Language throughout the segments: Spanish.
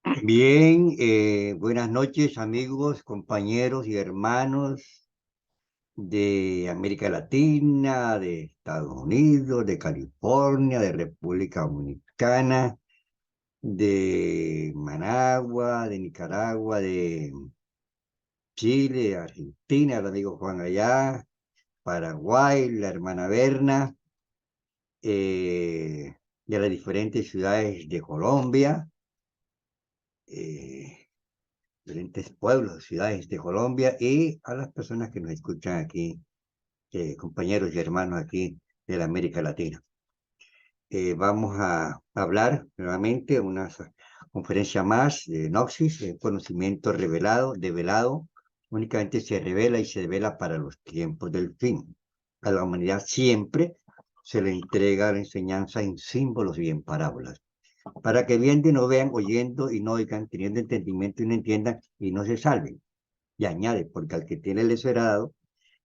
Bien, buenas noches amigos, compañeros y hermanos de América Latina, de Estados Unidos, de California, de República Dominicana, de Managua, de Nicaragua, de Chile, de Argentina, el amigo Juan allá, Paraguay, la hermana Berna, de las diferentes ciudades de Colombia. eh, Diferentes pueblos, ciudades de Colombia y a las personas que nos escuchan aquí, compañeros y hermanos aquí de la América Latina. Vamos a hablar nuevamente de una conferencia más de Gnosis, conocimiento revelado, develado, únicamente se revela y se devela para los tiempos del fin. A la humanidad siempre se le entrega la enseñanza en símbolos y en parábolas para que viendo y no vean, oyendo y no oigan, teniendo entendimiento y no entiendan y no se salven. Y añade, porque al que tiene le será dado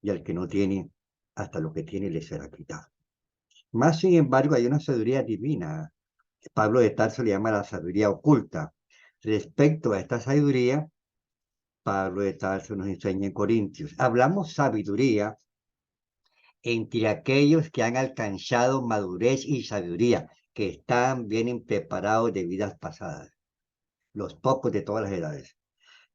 y al que no tiene, hasta lo que tiene le será quitado. Más sin embargo, hay una sabiduría divina. Pablo de Tarso le llama la sabiduría oculta. Respecto a esta sabiduría, Pablo de Tarso nos enseña en Corintios. Hablamos sabiduría entre aquellos que han alcanzado madurez y sabiduría, que están bien preparados de vidas pasadas, los pocos de todas las edades,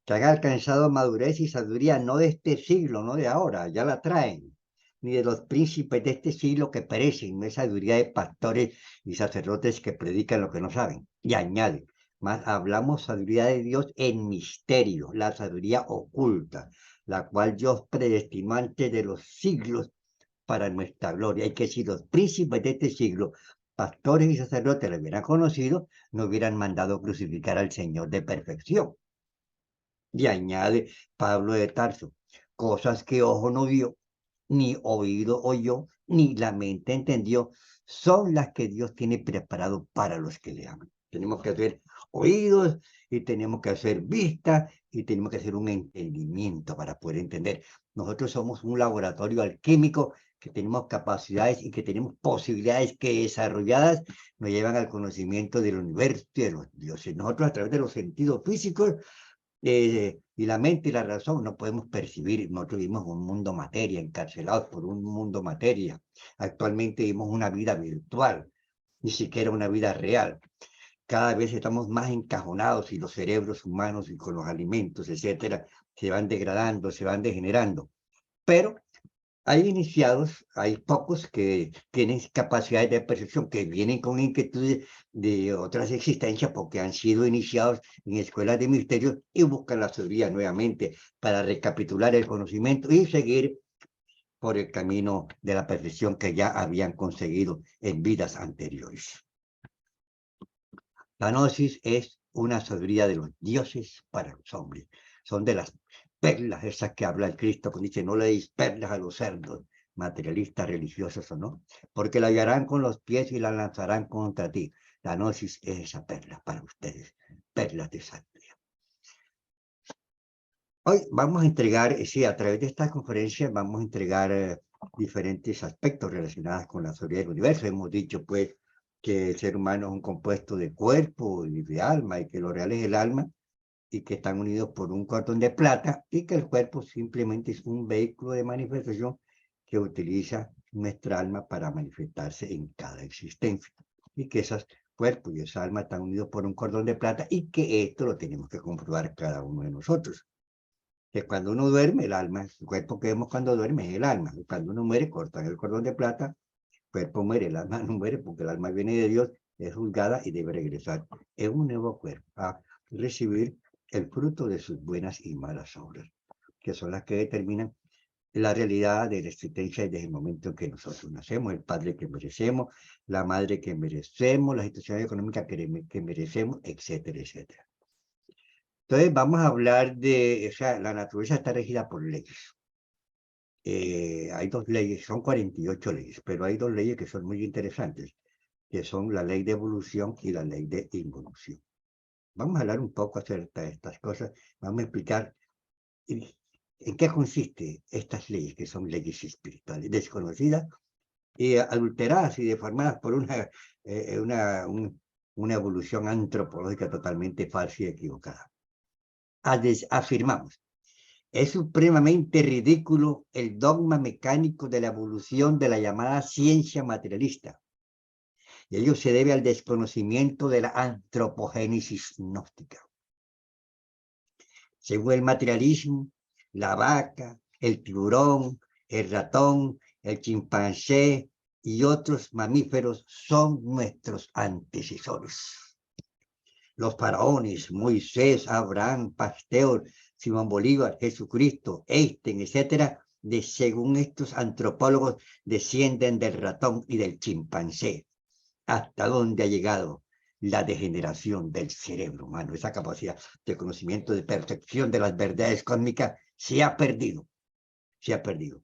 que han alcanzado madurez y sabiduría no de este siglo, no de ahora, ya la traen, ni de los príncipes de este siglo que perecen, no es sabiduría de pastores y sacerdotes que predican lo que no saben. Y añade, más hablamos sabiduría de Dios en misterio, la sabiduría oculta, la cual Dios predestinó antes de los siglos para nuestra gloria. Y que si los príncipes de este siglo, pastores y sacerdotes, lo hubieran conocido, no hubieran mandado crucificar al Señor de perfección. Y añade Pablo de Tarso, cosas que ojo no vio, ni oído oyó, ni la mente entendió, son las que Dios tiene preparado para los que le aman. Tenemos que hacer oídos y tenemos que hacer vista y tenemos que hacer un entendimiento para poder entender. Nosotros somos un laboratorio alquímico que tenemos capacidades y que tenemos posibilidades que desarrolladas nos llevan al conocimiento del universo y de los dioses. Nosotros a través de los sentidos físicos y la mente y la razón no podemos percibir. Nosotros vivimos en un mundo materia, encarcelados por un mundo materia. Actualmente vivimos una vida virtual, ni siquiera una vida real. Cada vez estamos más encajonados y los cerebros humanos y con los alimentos, etcétera, se van degradando, se van degenerando. Pero hay iniciados, hay pocos que tienen capacidades de percepción, que vienen con inquietudes de otras existencias porque han sido iniciados en escuelas de misterios y buscan la sabiduría nuevamente para recapitular el conocimiento y seguir por el camino de la perfección que ya habían conseguido en vidas anteriores. La gnosis es una sabiduría de los dioses para los hombres. Son de las perlas esas que habla el Cristo, cuando dice, no le deis perlas a los cerdos, materialistas, religiosos o no, porque la hallarán con los pies y la lanzarán contra ti. La gnosis es esa perla para ustedes, perlas de sabiduría. Hoy vamos a entregar, sí, a través de esta conferencia vamos a entregar diferentes aspectos relacionados con la sabiduría del universo. Hemos dicho, pues, que el ser humano es un compuesto de cuerpo y de alma, y que lo real es el alma, y que están unidos por un cordón de plata, y que el cuerpo simplemente es un vehículo de manifestación que utiliza nuestra alma para manifestarse en cada existencia, y que esos cuerpos y esa alma están unidos por un cordón de plata, y que esto lo tenemos que comprobar cada uno de nosotros. Que cuando uno duerme, el alma, el cuerpo que vemos cuando duerme es el alma. Y cuando uno muere, cortan el cordón de plata, el cuerpo muere, el alma no muere, porque el alma viene de Dios, es juzgada y debe regresar en un nuevo cuerpo a recibir el fruto de sus buenas y malas obras, que son las que determinan la realidad de la existencia desde el momento en que nosotros nacemos, el padre que merecemos, la madre que merecemos, la situación económica que merecemos, etcétera, etcétera. Entonces vamos a hablar de, o sea, la naturaleza está regida por leyes. Hay dos leyes, son 48 leyes, pero hay dos leyes que son muy interesantes, que son la ley de evolución y la ley de involución. Vamos a hablar un poco acerca de estas cosas, vamos a explicar en qué consiste estas leyes, que son leyes espirituales, desconocidas y adulteradas y deformadas por un una evolución antropológica totalmente falsa y equivocada. Afirmamos, es supremamente ridículo el dogma mecánico de la evolución de la llamada ciencia materialista. Y ello se debe al desconocimiento de la antropogénesis gnóstica. Según el materialismo, la vaca, el tiburón, el ratón, el chimpancé y otros mamíferos son nuestros antecesores. Los faraones, Moisés, Abraham, Pasteur, Simón Bolívar, Jesucristo, Einstein, etcétera, según estos antropólogos, descienden del ratón y del chimpancé. ¿Hasta dónde ha llegado la degeneración del cerebro humano? Esa capacidad de conocimiento, de percepción de las verdades cósmicas se ha perdido, se ha perdido.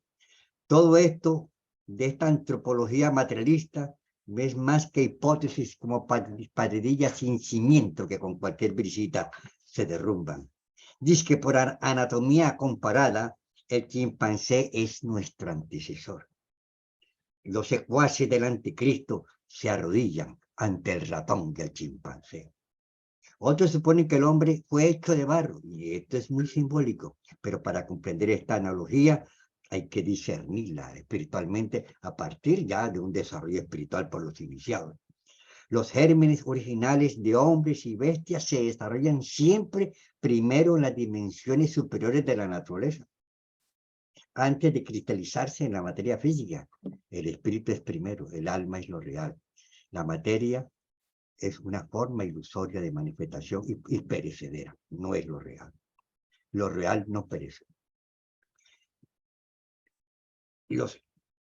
Todo esto de esta antropología materialista es más que hipótesis como paredillas sin cimiento que con cualquier brisita se derrumban. Dice que por anatomía comparada, el chimpancé es nuestro antecesor. Los secuaces del anticristo se arrodillan ante el ratón y el chimpancé. Otros suponen que el hombre fue hecho de barro, y esto es muy simbólico, pero para comprender esta analogía hay que discernirla espiritualmente a partir ya de un desarrollo espiritual por los iniciados. Los gérmenes originales de hombres y bestias se desarrollan siempre primero en las dimensiones superiores de la naturaleza, antes de cristalizarse en la materia física. El espíritu es primero, el alma es lo real. La materia es una forma ilusoria de manifestación y perecedera, no es lo real. Lo real no perece.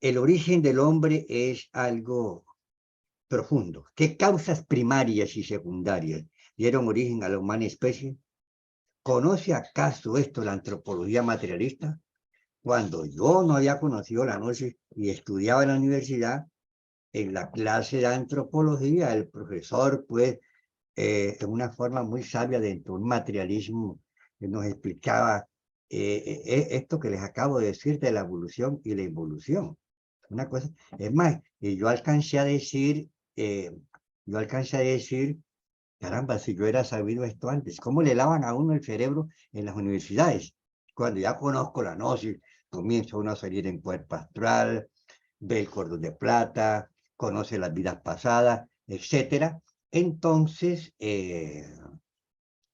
El origen del hombre es algo profundo. ¿Qué causas primarias y secundarias dieron origen a la humana especie? ¿Conoce acaso esto la antropología materialista? Cuando yo no había conocido la noche y estudiaba en la universidad, en la clase de antropología, el profesor, pues, en una forma muy sabia dentro de un materialismo, nos explicaba esto que les acabo de decir de la evolución y la involución. Una cosa, es más, y yo alcancé a decir, caramba, si yo era sabido esto antes, ¿cómo le lavan a uno el cerebro en las universidades? Cuando ya conozco la gnosis, comienza uno a salir en cuerpo astral, ve el cordón de plata, conoce las vidas pasadas, etcétera. Entonces,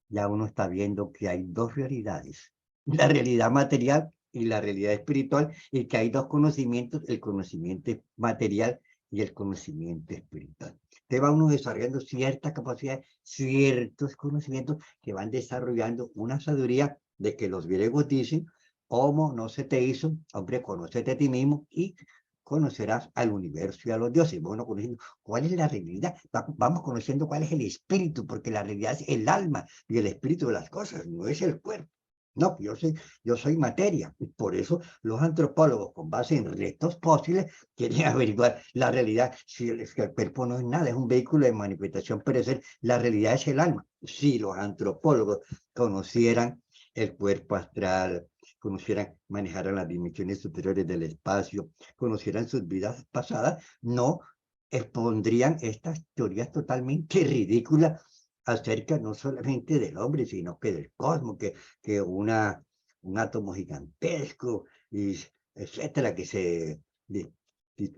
ya uno está viendo que hay dos realidades, la realidad material y la realidad espiritual, y que hay dos conocimientos, el conocimiento material y el conocimiento espiritual. Te va uno desarrollando cierta capacidad, ciertos conocimientos que van desarrollando una sabiduría de que los griegos dicen, homo no se te hizo, hombre, conócete a ti mismo y conocerás al universo y a los dioses. Bueno, conociendo cuál es la realidad, vamos conociendo cuál es el espíritu, porque la realidad es el alma y el espíritu de las cosas, no es el cuerpo. No, yo soy materia. Y por eso los antropólogos, con base en restos fósiles, quieren averiguar la realidad. Si el cuerpo no es nada, es un vehículo de manifestación perecer, la realidad es el alma. Si los antropólogos conocieran el cuerpo astral, conocieran, manejaran las dimensiones superiores del espacio, conocieran sus vidas pasadas, no expondrían estas teorías totalmente ridículas acerca no solamente del hombre, sino que del cosmos, que un átomo gigantesco, y etcétera, que se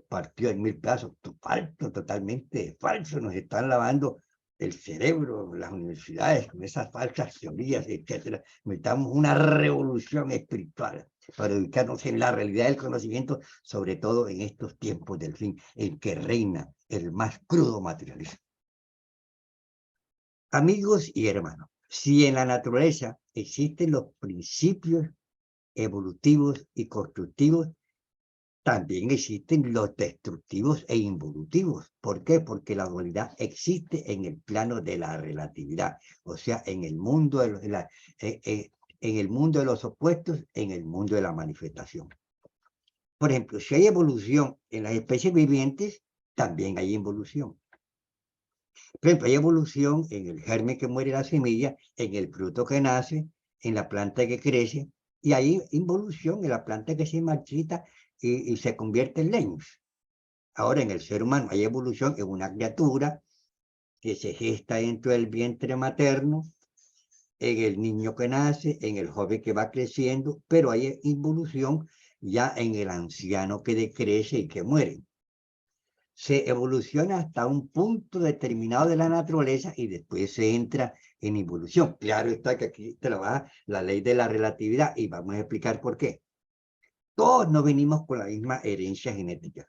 partió en mil pedazos. Falso, totalmente falso. Nos están lavando el cerebro, las universidades, con esas falsas teorías, etcétera. Necesitamos una revolución espiritual para ubicarnos en la realidad del conocimiento, sobre todo en estos tiempos del fin, en que reina el más crudo materialismo. Amigos y hermanos, si en la naturaleza existen los principios evolutivos y constructivos, también existen los destructivos e involutivos. ¿Por qué? Porque la dualidad existe en el plano de la relatividad, o sea, en el mundo en el mundo de los opuestos, en el mundo de la manifestación. Por ejemplo, si hay evolución en las especies vivientes, también hay involución. Por ejemplo, hay evolución en el germen que muere la semilla, en el fruto que nace, en la planta que crece, y hay involución en la planta que se marchita y se convierte en leños. Ahora, en el ser humano hay evolución en una criatura que se gesta dentro del vientre materno, en el niño que nace, en el joven que va creciendo, pero hay involución ya en el anciano que decrece y que muere. Se evoluciona hasta un punto determinado de la naturaleza y después se entra en involución. Claro está que aquí trabaja la ley de la relatividad y vamos a explicar por qué. Todos no venimos con la misma herencia genética.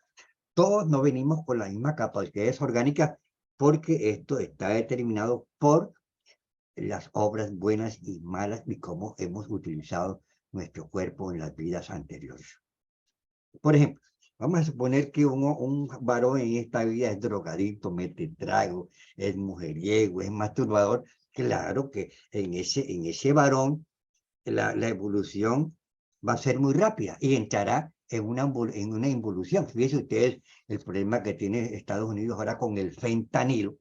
Todos no venimos con las mismas capacidades orgánicas porque esto está determinado por las obras buenas y malas y cómo hemos utilizado nuestro cuerpo en las vidas anteriores. Por ejemplo, vamos a suponer que un varón en esta vida es drogadicto, mete trago, es mujeriego, es masturbador. Claro que en ese varón la evolución va a ser muy rápida y entrará en una involución. Fíjense ustedes el problema que tiene Estados Unidos ahora con el fentanilo,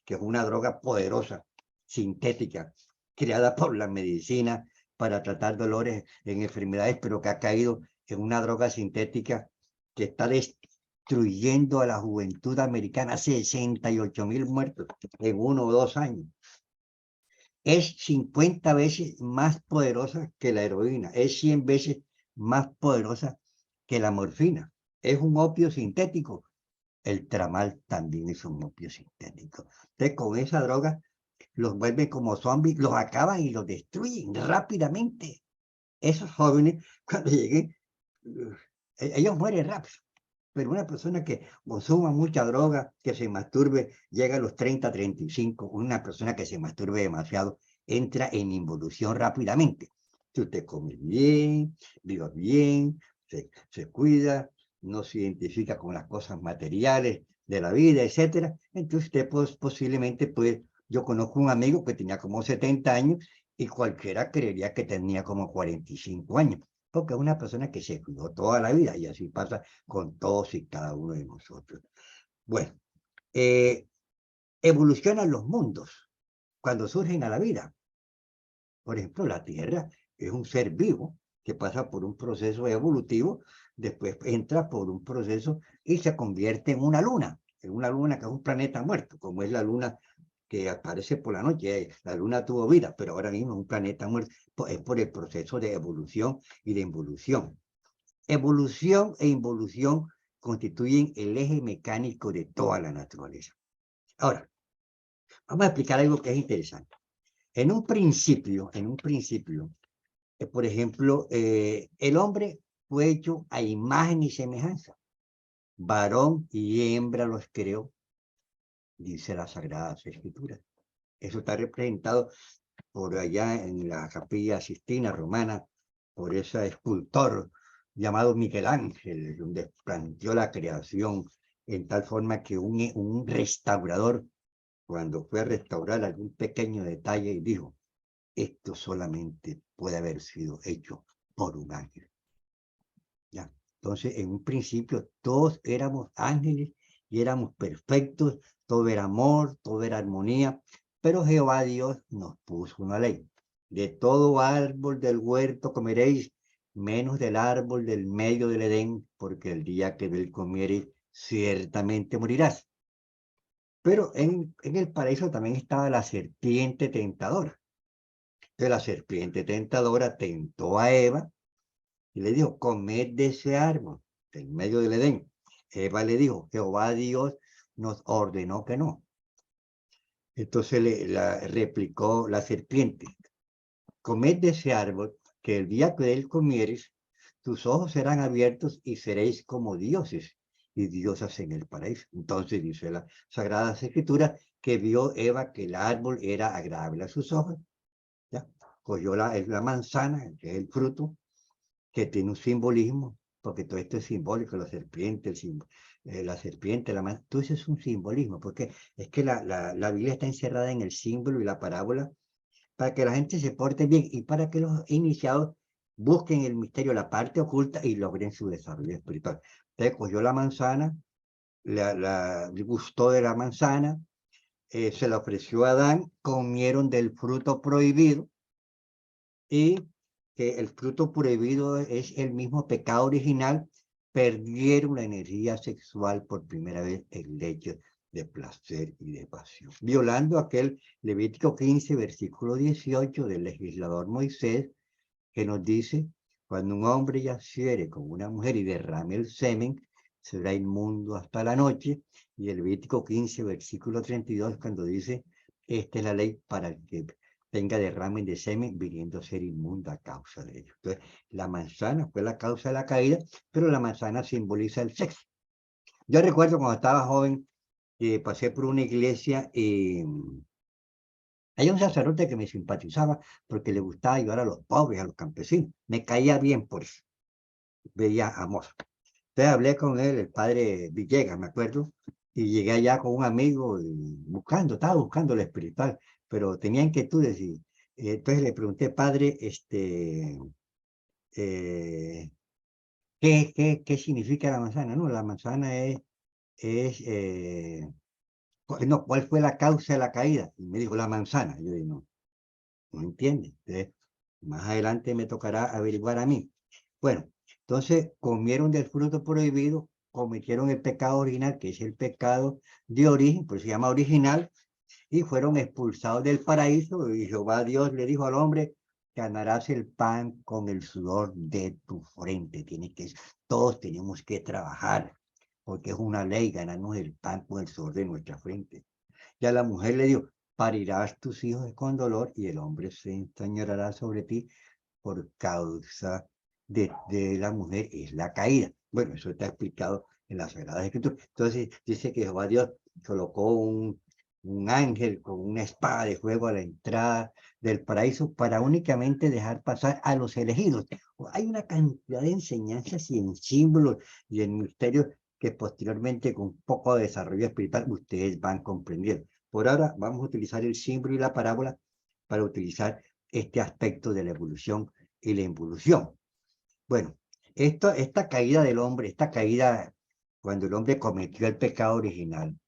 que es una droga poderosa, sintética, creada por la medicina para tratar dolores en enfermedades, pero que ha caído en una droga sintética que está destruyendo a la juventud americana. 68.000 muertos en 1 o 2 años. Es 50 veces más poderosa que la heroína, es 100 veces más poderosa que la morfina. Es un opio sintético. El tramal también es un opio sintético. Entonces, con esa droga los vuelven como zombies, los acaban y los destruyen rápidamente. Esos jóvenes, cuando lleguen, ellos mueren rápido. Pero una persona que consuma mucha droga, que se masturbe, llega a los 30, 35, una persona que se masturbe demasiado, entra en involución rápidamente. Si usted come bien, vive bien, se cuida, no se identifica con las cosas materiales de la vida, etcétera, entonces usted posiblemente puede, yo conozco un amigo que tenía como 70 años y cualquiera creería que tenía como 45 años, porque es una persona que se cuidó toda la vida y así pasa con todos y cada uno de nosotros. Bueno, eh, evolucionan los mundos cuando surgen a la vida. Por ejemplo, la Tierra es un ser vivo que pasa por un proceso evolutivo, después entra por un proceso y se convierte en una luna que es un planeta muerto, como es la luna que aparece por la noche. La luna tuvo vida, pero ahora mismo es un planeta muerto. Es por el proceso de evolución y de involución. Evolución e involución constituyen el eje mecánico de toda la naturaleza. Ahora, vamos a explicar algo que es interesante. En un principio, por ejemplo, el hombre fue hecho a imagen y semejanza. Varón y hembra los creó, dice las Sagradas Escrituras. Eso está representado por allá en la Capilla Sistina Romana, por ese escultor llamado Miguel Ángel, donde planteó la creación en tal forma que un restaurador, cuando fue a restaurar algún pequeño detalle, y dijo, esto solamente puede haber sido hecho por un ángel. ¿Ya? Entonces, en un principio, todos éramos ángeles y éramos perfectos, todo era amor, todo era armonía, pero Jehová Dios nos puso una ley. De todo árbol del huerto comeréis, menos del árbol del medio del Edén, porque el día que del comieres, ciertamente morirás. Pero en el paraíso también estaba la serpiente tentadora. Entonces la serpiente tentadora tentó a Eva y le dijo, comed de ese árbol, del medio del Edén. Eva le dijo, Jehová Dios nos ordenó que no. Entonces la replicó la serpiente, comed de ese árbol, que el día que de él comieres, tus ojos serán abiertos y seréis como dioses y diosas en el paraíso. Entonces dice la Sagrada Escritura que vio Eva que el árbol era agradable a sus ojos, ¿ya? Cogió la manzana, que es el fruto, que tiene un simbolismo, porque todo esto es simbólico, la serpiente, la serpiente, todo eso es un simbolismo, porque es que la Biblia está encerrada en el símbolo y la parábola para que la gente se porte bien y para que los iniciados busquen el misterio, la parte oculta y logren su desarrollo espiritual. Entonces cogió la manzana, gustó de la manzana, se la ofreció a Adán, comieron del fruto prohibido y que el fruto prohibido es el mismo pecado original, perdieron la energía sexual por primera vez el lecho de placer y de pasión, violando aquel Levítico 15, versículo 18 del legislador Moisés, que nos dice, cuando un hombre yaciere con una mujer y derrame el semen, será inmundo hasta la noche. Y el Levítico 15, versículo 32, cuando dice, esta es la ley para el que tenga derrame de semen, viniendo a ser inmundo a causa de ello. Entonces, la manzana fue la causa de la caída, pero la manzana simboliza el sexo. Yo recuerdo cuando estaba joven, pasé por una iglesia y hay un sacerdote que me simpatizaba porque le gustaba ayudar a los pobres, a los campesinos. Me caía bien por eso. Veía amor. Entonces hablé con él, el padre Villegas, me acuerdo, y llegué allá con un amigo y estaba buscando lo espiritual, pero tenía inquietudes y entonces le pregunté, padre, eh, ¿qué significa la manzana? No, la manzana es no, ¿cuál fue la causa de la caída? Y me dijo, la manzana. Yo dije, no, no entiende. Entonces, más adelante me tocará averiguar a mí. Bueno, entonces comieron del fruto prohibido, cometieron el pecado original, que es el pecado de origen, pues se llama original, y fueron expulsados del paraíso. Y Jehová Dios le dijo al hombre, ganarás el pan con el sudor de tu frente. Todos tenemos que trabajar, porque es una ley ganarnos el pan con el sudor de nuestra frente. Y a la mujer le dijo, parirás tus hijos con dolor y el hombre se enseñoreará sobre ti por causa de la mujer, es la caída. Bueno, eso está explicado en las Sagradas Escrituras. Entonces dice que Jehová Dios colocó un ángel con una espada de fuego a la entrada del paraíso para únicamente dejar pasar a los elegidos. Hay una cantidad de enseñanzas y en símbolos y en misterios que posteriormente con un poco de desarrollo espiritual ustedes van comprendiendo. Por ahora vamos a utilizar el símbolo y la parábola para utilizar este aspecto de la evolución y la involución. Bueno, esta caída del hombre, esta caída cuando el hombre cometió el pecado original,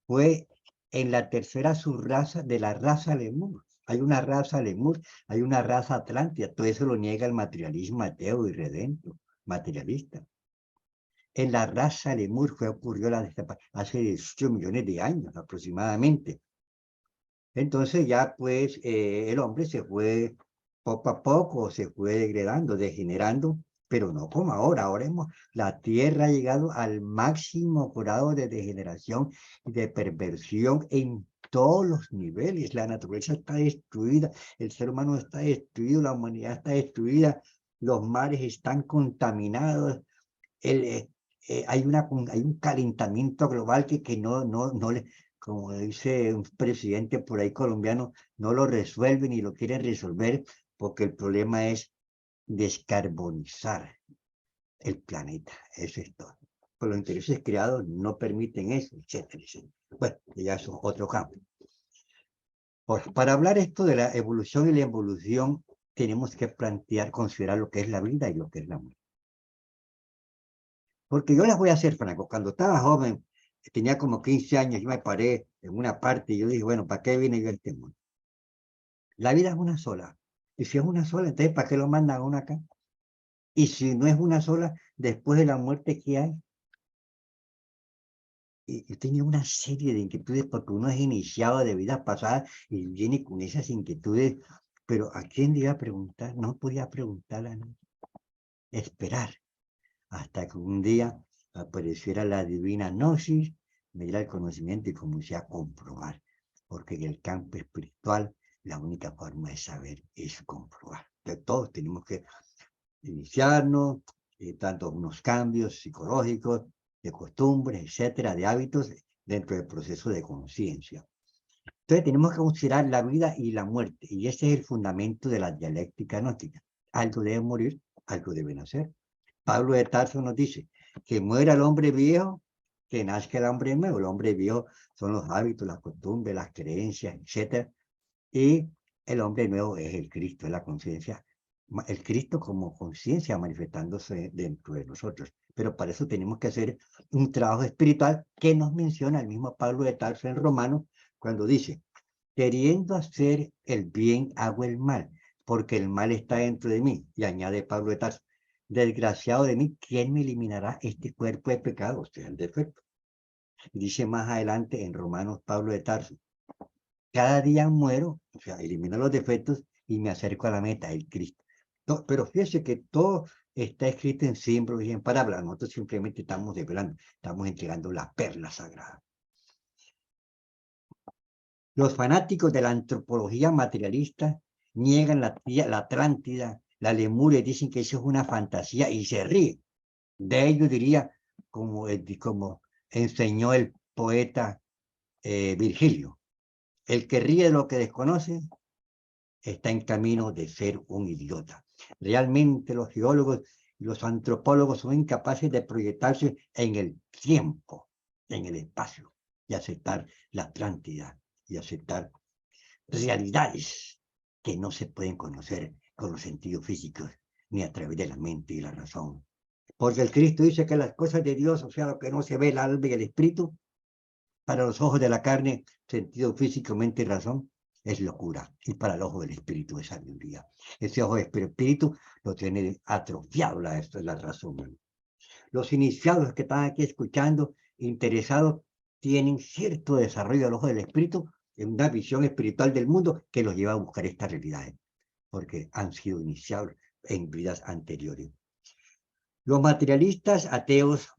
fue en la tercera subraza de la raza lemur. Hay una raza lemur, hay una raza atlántida, todo eso lo niega el materialismo ateo y redento, materialista. En la raza lemur ocurrió hace 18 millones de años aproximadamente. Entonces ya pues el hombre se fue poco a poco, se fue degradando, degenerando, pero no como ahora. La Tierra ha llegado al máximo grado de degeneración y de perversión en todos los niveles. La naturaleza está destruida, el ser humano está destruido, la humanidad está destruida, los mares están contaminados, hay un calentamiento global que no le, como dice un presidente por ahí colombiano, no lo resuelven y lo quieren resolver porque el problema es descarbonizar el planeta. Eso es todo. Pues los intereses creados no permiten eso, etcétera, etcétera. Bueno, ya eso es otro campo. Pues para hablar esto de la evolución y la involución, tenemos que considerar lo que es la vida y lo que es la muerte. Porque yo les voy a ser franco, cuando estaba joven, tenía como 15 años, yo me paré en una parte y yo dije, bueno, ¿para qué vine yo a este mundo? La vida es una sola. Y si es una sola, entonces ¿para qué lo mandan a uno acá? Y si no es una sola, después de la muerte, ¿qué hay? Y yo tenía una serie de inquietudes porque uno es iniciado de vidas pasadas y viene con esas inquietudes, pero ¿a quién le iba a preguntar? No podía preguntarle a nadie. Esperar hasta que un día apareciera la divina gnosis, me diera el conocimiento y comencé a comprobar, porque en el campo espiritual la única forma de saber es comprobar. De todos tenemos que iniciarnos, tanto unos cambios psicológicos, de costumbres, etcétera, de hábitos dentro del proceso de conciencia. Entonces tenemos que considerar la vida y la muerte, y ese es el fundamento de la dialéctica gnóstica. Algo debe morir, algo debe nacer. Pablo de Tarso nos dice que muera el hombre viejo, que nazca el hombre nuevo. El hombre viejo son los hábitos, las costumbres, las creencias, etcétera. Y el hombre nuevo es el Cristo, es la conciencia, el Cristo como conciencia manifestándose dentro de nosotros. Pero para eso tenemos que hacer un trabajo espiritual que nos menciona el mismo Pablo de Tarso en Romanos cuando dice, queriendo hacer el bien hago el mal, porque el mal está dentro de mí. Y añade Pablo de Tarso, desgraciado de mí, ¿quién me eliminará este cuerpo de pecado? O sea, el defecto. Dice más adelante en Romanos Pablo de Tarso, cada día muero, o sea, elimino los defectos y me acerco a la meta, el Cristo. Pero fíjese que todo está escrito en símbolos y en parábolas. Nosotros simplemente estamos desvelando, estamos entregando la perla sagrada. Los fanáticos de la antropología materialista niegan la Atlántida, la Lemuria, dicen que eso es una fantasía y se ríen. De ello diría, como enseñó el poeta Virgilio, el que ríe de lo que desconoce está en camino de ser un idiota. Realmente los geólogos y los antropólogos son incapaces de proyectarse en el tiempo, en el espacio, y aceptar la Atlántida, y aceptar realidades que no se pueden conocer con los sentidos físicos, ni a través de la mente y la razón. Porque el Cristo dice que las cosas de Dios, o sea, lo que no se ve, el alma y el espíritu, para los ojos de la carne, sentido físico, mente y razón, es locura. Y para el ojo del espíritu es sabiduría. Ese ojo del espíritu lo tiene atrofiado la razón. Los iniciados que están aquí escuchando, interesados, tienen cierto desarrollo del ojo del espíritu, en una visión espiritual del mundo que los lleva a buscar estas realidades, porque han sido iniciados en vidas anteriores. Los materialistas ateos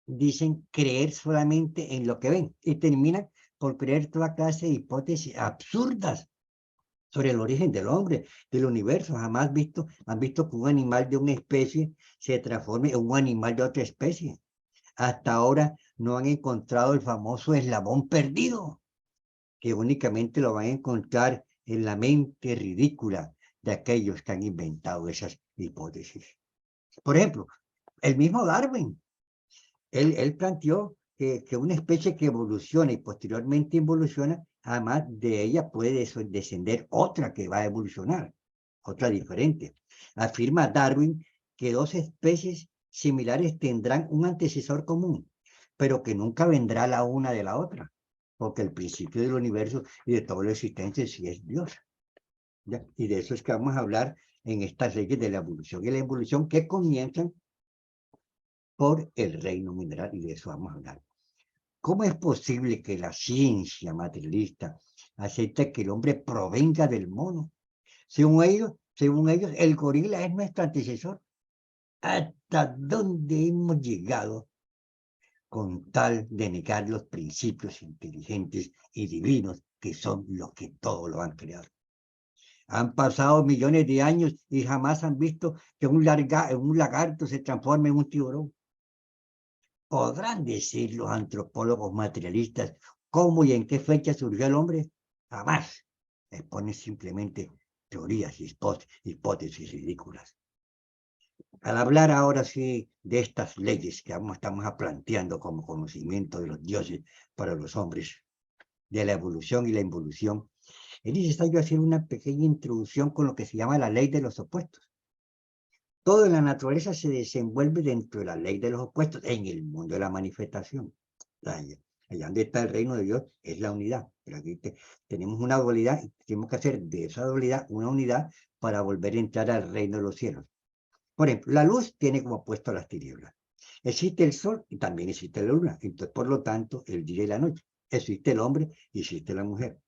dicen creer solamente en lo que ven y terminan por creer toda clase de hipótesis absurdas sobre el origen del hombre, del universo. Jamás han visto que un animal de una especie se transforme en un animal de otra especie. Hasta ahora no han encontrado el famoso eslabón perdido, que únicamente lo van a encontrar en la mente ridícula de aquellos que han inventado esas hipótesis. Por ejemplo, el mismo Darwin. Él planteó que una especie que evoluciona y posteriormente involuciona, además de ella puede descender otra que va a evolucionar, otra diferente. Afirma Darwin que dos especies similares tendrán un antecesor común, pero que nunca vendrá la una de la otra, porque el principio del universo y de toda la existencia sí es Dios. ¿Ya? Y de eso es que vamos a hablar en estas leyes de la evolución y la involución que comienzan por el reino mineral, y de eso vamos a hablar. ¿Cómo es posible que la ciencia materialista acepte que el hombre provenga del mono? Según ellos, el gorila es nuestro antecesor. ¿Hasta dónde hemos llegado con tal de negar los principios inteligentes y divinos que son los que todo lo han creado? Han pasado millones de años y jamás han visto que un lagarto se transforme en un tiburón. ¿Podrán decir los antropólogos materialistas cómo y en qué fecha surgió el hombre? Jamás. Exponen simplemente teorías y hipótesis ridículas. Al hablar ahora sí de estas leyes que estamos planteando como conocimiento de los dioses para los hombres, de la evolución y la involución, es necesario hacer una pequeña introducción con lo que se llama la ley de los opuestos. Todo en la naturaleza se desenvuelve dentro de la ley de los opuestos, en el mundo de la manifestación. Allá donde está el reino de Dios es la unidad. Pero aquí tenemos una dualidad y tenemos que hacer de esa dualidad una unidad para volver a entrar al reino de los cielos. Por ejemplo, la luz tiene como opuesto a las tinieblas. Existe el sol y también existe la luna. Entonces, por lo tanto, el día y la noche. Existe el hombre y existe la mujer.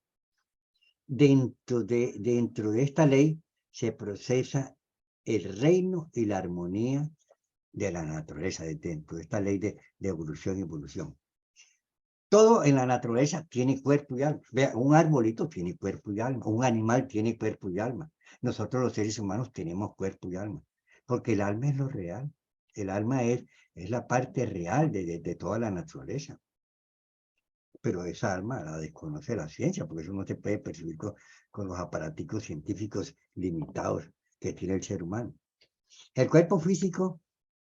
Dentro de esta ley se procesa el reino y la armonía de la naturaleza, dentro de esta ley de evolución y evolución. Todo en la naturaleza tiene cuerpo y alma. Vea, un arbolito tiene cuerpo y alma, un animal tiene cuerpo y alma. Nosotros los seres humanos tenemos cuerpo y alma, porque el alma es lo real. El alma es la parte real de toda la naturaleza. Pero esa alma la desconoce la ciencia, porque eso no se puede percibir con los aparatos científicos limitados que tiene el ser humano. El cuerpo físico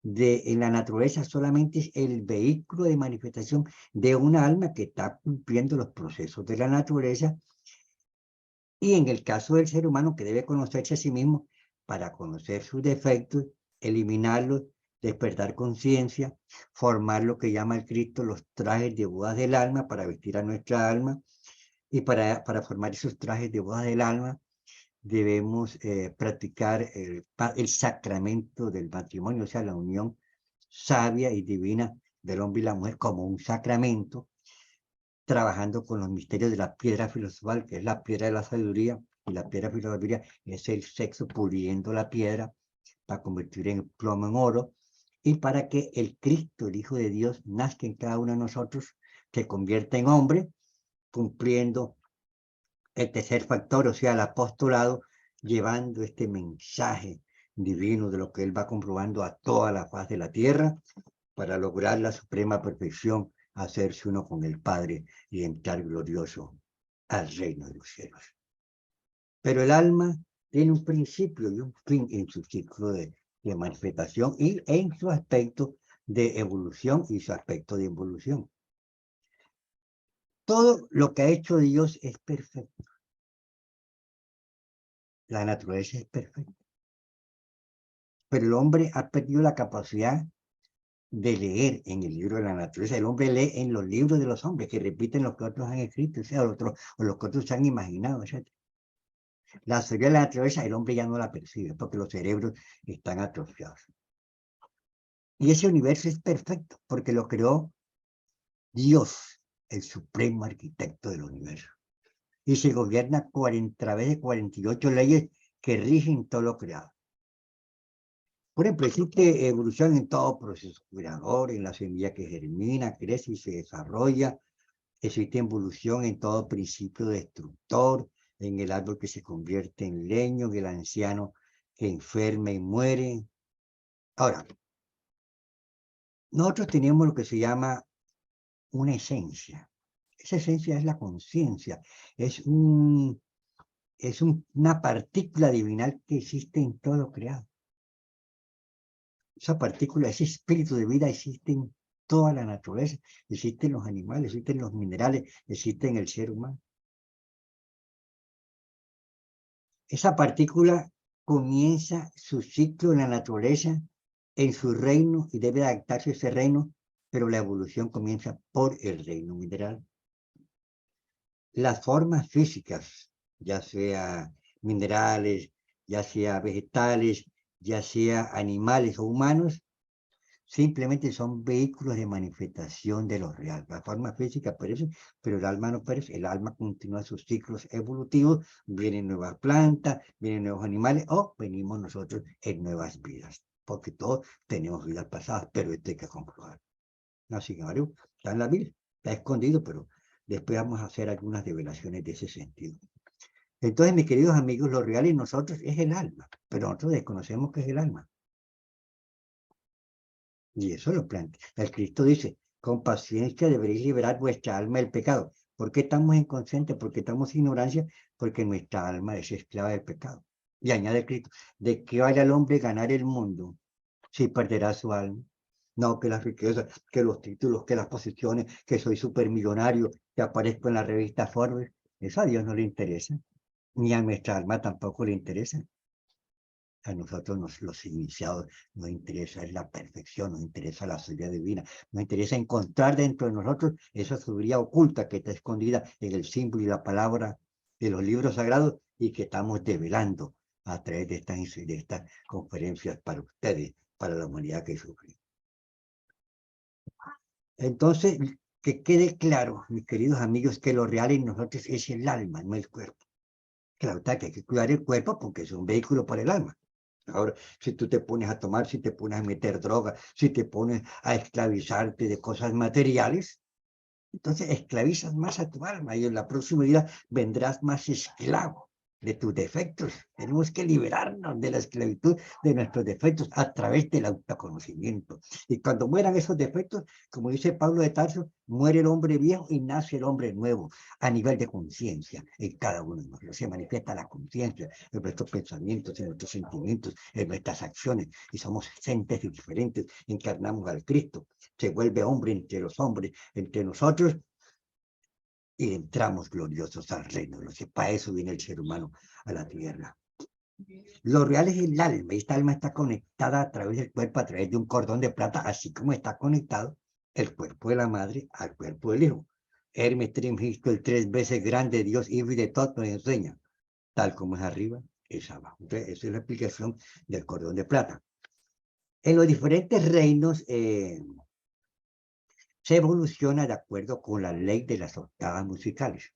en la naturaleza solamente es el vehículo de manifestación de una alma que está cumpliendo los procesos de la naturaleza, y en el caso del ser humano, que debe conocerse a sí mismo para conocer sus defectos, eliminarlos, despertar conciencia, formar lo que llama el Cristo los trajes de bodas del alma para vestir a nuestra alma, y para formar esos trajes de bodas del alma debemos practicar el sacramento del matrimonio, o sea, la unión sabia y divina del hombre y la mujer como un sacramento, trabajando con los misterios de la piedra filosofal, que es la piedra de la sabiduría, y la piedra filosofal es el sexo puliendo la piedra para convertir en plomo en oro, y para que el Cristo, el Hijo de Dios, nazca en cada uno de nosotros, se convierta en hombre, cumpliendo el tercer factor, o sea, el apostolado, llevando este mensaje divino de lo que él va comprobando a toda la faz de la tierra, para lograr la suprema perfección, hacerse uno con el Padre y entrar glorioso al reino de los cielos. Pero el alma tiene un principio y un fin en su ciclo de manifestación y en su aspecto de evolución y su aspecto de involución. Todo lo que ha hecho Dios es perfecto. La naturaleza es perfecta. Pero el hombre ha perdido la capacidad de leer en el libro de la naturaleza. El hombre lee en los libros de los hombres, que repiten lo que otros han escrito, o sea, o lo que otros se han imaginado, etc. La teoría de la naturaleza, el hombre ya no la percibe, porque los cerebros están atrofiados. Y ese universo es perfecto, porque lo creó Dios, el supremo arquitecto del universo. Y se gobierna a través de 48 leyes que rigen todo lo creado. Por ejemplo, existe evolución en todo proceso creador, en la semilla que germina, crece y se desarrolla. Existe evolución en todo principio destructor, en el árbol que se convierte en leño, en el anciano que enferma y muere. Ahora, nosotros tenemos lo que se llama una esencia. Esa esencia es la conciencia, es una partícula divinal que existe en todo lo creado. Esa partícula, ese espíritu de vida existe en toda la naturaleza, existen los animales, existen los minerales, existe en el ser humano. Esa partícula comienza su ciclo en la naturaleza, en su reino, y debe adaptarse a ese reino, pero la evolución comienza por el reino mineral. Las formas físicas, ya sea minerales, ya sea vegetales, ya sea animales o humanos, simplemente son vehículos de manifestación de lo real. La forma física perece, pero el alma no perece. El alma continúa sus ciclos evolutivos, vienen nuevas plantas, vienen nuevos animales, o venimos nosotros en nuevas vidas, porque todos tenemos vidas pasadas, pero esto hay que comprobar. No, sin embargo, está en la Biblia, está escondido, pero después vamos a hacer algunas develaciones de ese sentido. Entonces, mis queridos amigos, lo real en nosotros es el alma, pero nosotros desconocemos qué es el alma. Y eso lo plantea. El Cristo dice, con paciencia deberéis liberar vuestra alma del pecado. ¿Por qué estamos inconscientes? Porque estamos en ignorancia, porque nuestra alma es esclava del pecado. Y añade Cristo, ¿de qué vale al hombre ganar el mundo si perderá su alma? No, que las riquezas, que los títulos, que las posiciones, que soy supermillonario, que aparezco en la revista Forbes. Eso a Dios no le interesa, ni a nuestra alma tampoco le interesa. A nosotros, los iniciados, nos interesa la perfección, nos interesa la sabiduría divina, nos interesa encontrar dentro de nosotros esa sabiduría oculta que está escondida en el símbolo y la palabra de los libros sagrados y que estamos develando a través de estas conferencias para ustedes, para la humanidad que sufre. Entonces, que quede claro, mis queridos amigos, que lo real en nosotros es el alma, no el cuerpo. Claro está que hay que cuidar el cuerpo porque es un vehículo para el alma. Ahora, si tú te pones a tomar, si te pones a meter droga, si te pones a esclavizarte de cosas materiales, entonces esclavizas más a tu alma y en la próxima vida vendrás más esclavo de tus defectos. Tenemos que liberarnos de la esclavitud de nuestros defectos a través del autoconocimiento. Y cuando mueran esos defectos, como dice Pablo de Tarso, muere el hombre viejo y nace el hombre nuevo a nivel de conciencia en cada uno de nosotros. Se manifiesta la conciencia en nuestros pensamientos, en nuestros sentimientos, en nuestras acciones. Y somos entes diferentes, encarnamos al Cristo. Se vuelve hombre entre los hombres, entre nosotros, y entramos gloriosos al reino. Para eso viene el ser humano a la tierra. Lo real es el alma, y esta alma está conectada a través del cuerpo, a través de un cordón de plata, así como está conectado el cuerpo de la madre al cuerpo del hijo. Hermes Trismegisto, el 3 veces grande Dios, hijo y de todo, nos enseña, tal como es arriba, es abajo. Entonces, esa es la explicación del cordón de plata. En los diferentes reinos, se evoluciona de acuerdo con la ley de las octavas musicales.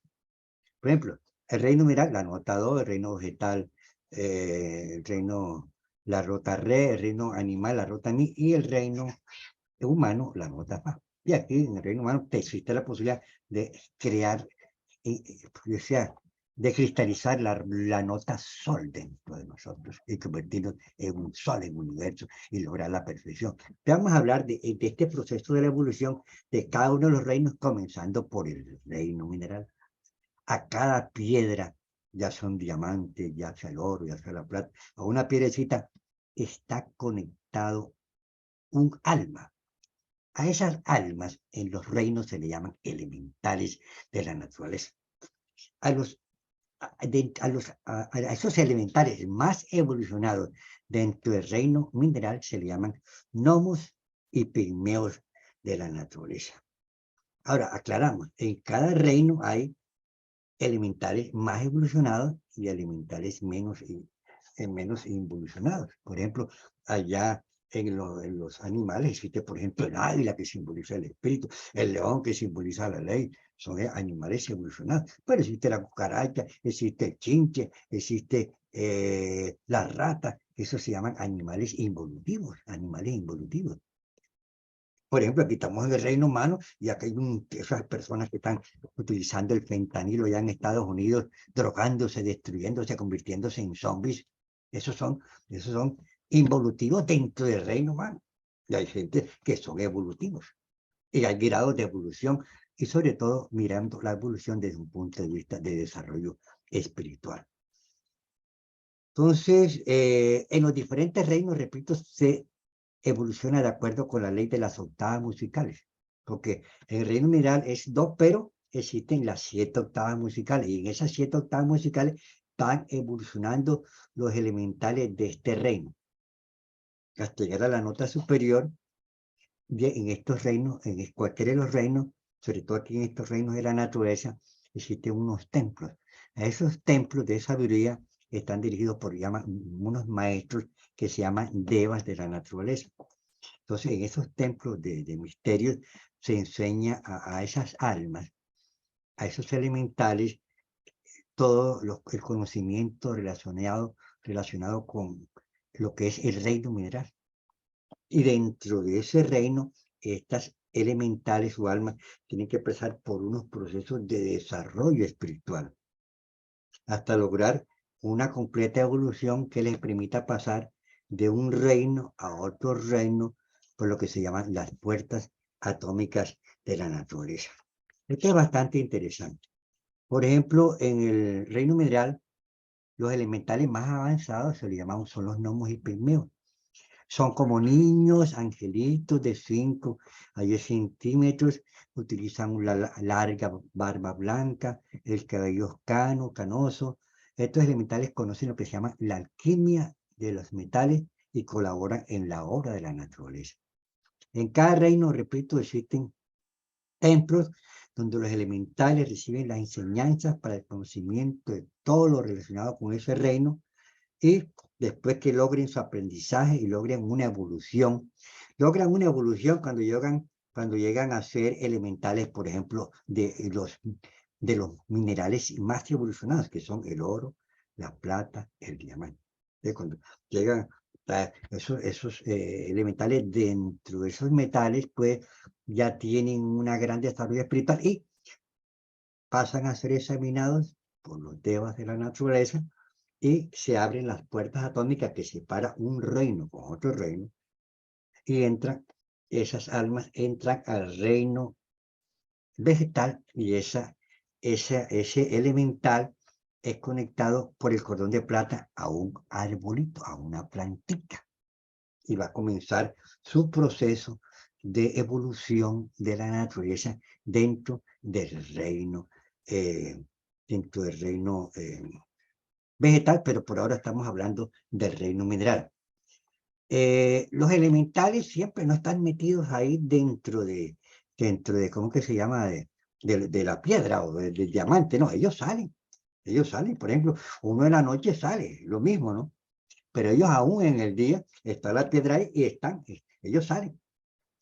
Por ejemplo, el reino mineral, la nota do, el reino vegetal, el reino, la nota re, el reino animal, la nota mi, y el reino humano, la nota fa. Y aquí en el reino humano existe la posibilidad de crear, o sea, de cristalizar la nota sol dentro de nosotros y convertirnos en un sol, en un universo y lograr la perfección. Vamos a hablar de este proceso de la evolución de cada uno de los reinos, comenzando por el reino mineral. A cada piedra, ya son diamantes, ya sea el oro, ya sea la plata, a una piedrecita está conectado un alma. A esas almas en los reinos se le llaman elementales de la naturaleza. A los a esos elementales más evolucionados dentro del reino mineral se le llaman gnomos y pigmeos de la naturaleza. Ahora, aclaramos, en cada reino hay elementales más evolucionados y elementales menos involucionados. Por ejemplo, allá en los animales existe, por ejemplo, el águila que simboliza el espíritu, el león que simboliza la ley, son animales evolucionados. Pero existe la cucaracha, existe el chinche, existe la rata, eso se llaman animales involutivos, animales involutivos. Por ejemplo, aquí estamos en el reino humano y acá hay esas personas que están utilizando el fentanilo ya en Estados Unidos, drogándose, destruyéndose, convirtiéndose en zombies. Esos son involutivos dentro del reino humano. Y hay gente que son evolutivos. Y hay grados de evolución y sobre todo mirando la evolución desde un punto de vista de desarrollo espiritual. Entonces, en los diferentes reinos, repito, se evoluciona de acuerdo con la ley de las octavas musicales, porque en el reino mineral es do, pero existen las 7 octavas musicales, y en esas 7 octavas musicales van evolucionando los elementales de este reino, hasta llegar a la nota superior. En estos reinos, en cualquiera de los reinos, sobre todo aquí en estos reinos de la naturaleza, existen unos templos. A esos templos de sabiduría están dirigidos por unos maestros que se llaman devas de la naturaleza. Entonces, en esos templos de misterios se enseña a esas almas, a esos elementales, todo el conocimiento relacionado con lo que es el reino mineral. Y dentro de ese reino, estas elementales o almas tienen que pasar por unos procesos de desarrollo espiritual hasta lograr una completa evolución que les permita pasar de un reino a otro reino por lo que se llaman las puertas atómicas de la naturaleza. Esto es bastante interesante. Por ejemplo, en el reino mineral, los elementales más avanzados se le llaman, son los gnomos y pigmeos. Son como niños, angelitos de 5 a 10 centímetros, utilizan una larga barba blanca, el cabello canoso. Estos elementales conocen lo que se llama la alquimia de los metales y colaboran en la obra de la naturaleza. En cada reino, repito, existen templos donde los elementales reciben las enseñanzas para el conocimiento de todo lo relacionado con ese reino, y después que logren su aprendizaje y logren una evolución, cuando llegan a ser elementales, por ejemplo, de los minerales más evolucionados, que son el oro, la plata, el diamante. Cuando llegan esos elementales dentro de esos metales, pues ya tienen una gran desarrollo espiritual y pasan a ser examinados por los devas de la naturaleza, y se abren las puertas atómicas que separan un reino con otro reino, y esas almas entran al reino vegetal, y ese elemental es conectado por el cordón de plata a un arbolito, a una plantita, y va a comenzar su proceso de evolución de la naturaleza dentro del reino, eh, vegetal, pero por ahora estamos hablando del reino mineral. Los elementales siempre no están metidos ahí dentro de ¿cómo que se llama? De la piedra o del diamante, no, ellos salen, por ejemplo, uno en la noche sale, lo mismo, ¿no? Pero ellos aún en el día, está la piedra ahí y ellos salen.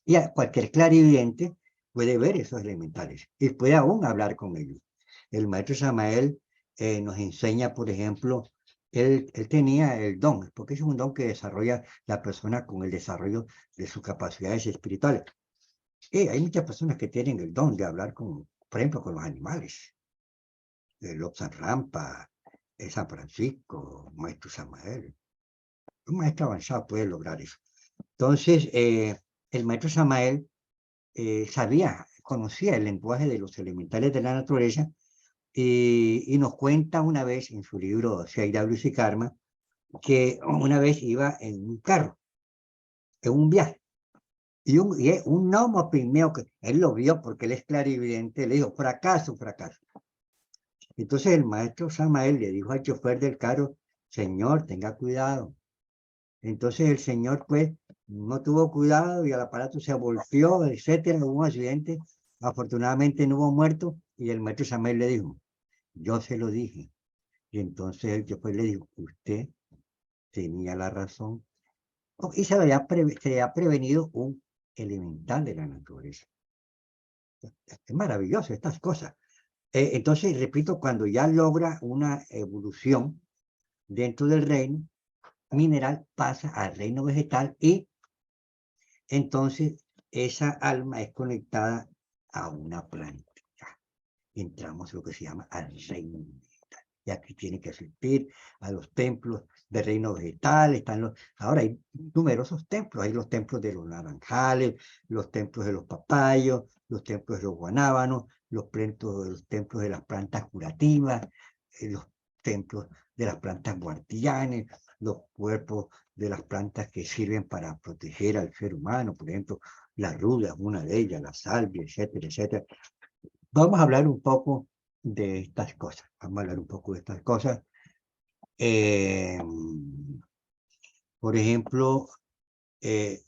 Y a cualquier clarividente puede ver esos elementales y puede aún hablar con ellos. El maestro Samael nos enseña, por ejemplo, él tenía el don, porque es un don que desarrolla la persona con el desarrollo de sus capacidades espirituales. Y hay muchas personas que tienen el don de hablar con, por ejemplo, con los animales. Lobsang Rampa, San Francisco, Maestro Samael. Un maestro avanzado puede lograr eso. Entonces, el maestro Samael conocía el lenguaje de los elementales de la naturaleza y nos cuenta una vez en su libro Seida, Luz y Karma, que una vez iba en un carro, en un viaje, y un gnomo pigmeo que él lo vio porque él es clarividente, le dijo, fracaso, fracaso. Entonces el maestro Samael le dijo al chofer del carro, señor, tenga cuidado. Entonces el señor pues no tuvo cuidado y el aparato se volteó, etcétera, hubo un accidente, afortunadamente no hubo muertos y el maestro Samael le dijo, yo se lo dije. Y entonces el chofer le dijo, usted tenía la razón. Y se había prevenido un elemental de la naturaleza. Es maravilloso estas cosas. Entonces, repito, cuando ya logra una evolución dentro del reino mineral, pasa al reino vegetal y entonces esa alma es conectada a una planta. Entramos en lo que se llama al reino vegetal. Y aquí tiene que asistir a los templos del reino vegetal. Ahora hay numerosos templos. Hay los templos de los naranjales, los templos de los papayos, los templos de los guanábanos, los templos de las plantas curativas, los templos de las plantas guardianes, los cuerpos de las plantas que sirven para proteger al ser humano, por ejemplo, la ruda es una de ellas, la salvia, etcétera, etcétera. Vamos a hablar un poco de estas cosas. Vamos a hablar un poco de estas cosas. Por ejemplo, este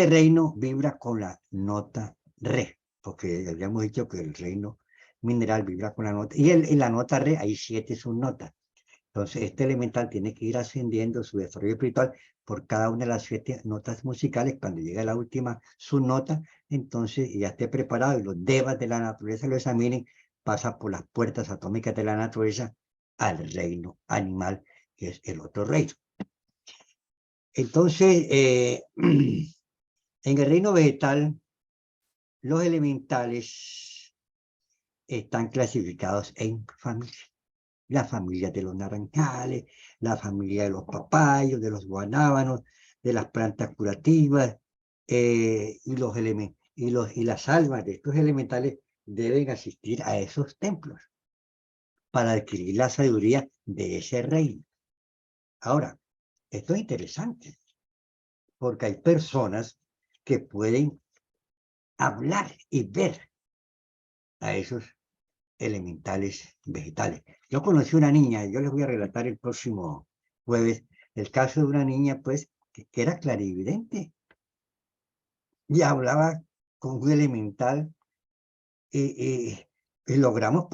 reino vibra con la nota re, porque habíamos dicho que el reino mineral vibra con la nota, y en la nota re hay 7 subnotas. Entonces, este elemental tiene que ir ascendiendo su desarrollo espiritual por cada una de las 7 notas musicales. Cuando llega a la última subnota, entonces ya esté preparado y los devas de la naturaleza lo examinen, pasa por las puertas atómicas de la naturaleza al reino animal, que es el otro reino. Entonces, en el reino vegetal, los elementales están clasificados en familias. La familia de los naranjales, la familia de los papayos, de los guanábanos, de las plantas curativas, y las almas de estos elementales deben asistir a esos templos para adquirir la sabiduría de ese reino. Ahora, esto es interesante, porque hay personas que pueden hablar y ver a esos elementales vegetales. Yo conocí una niña, yo les voy a relatar el próximo jueves, el caso de una niña, pues, que era clarividente y hablaba con un elemental y logramos, pues,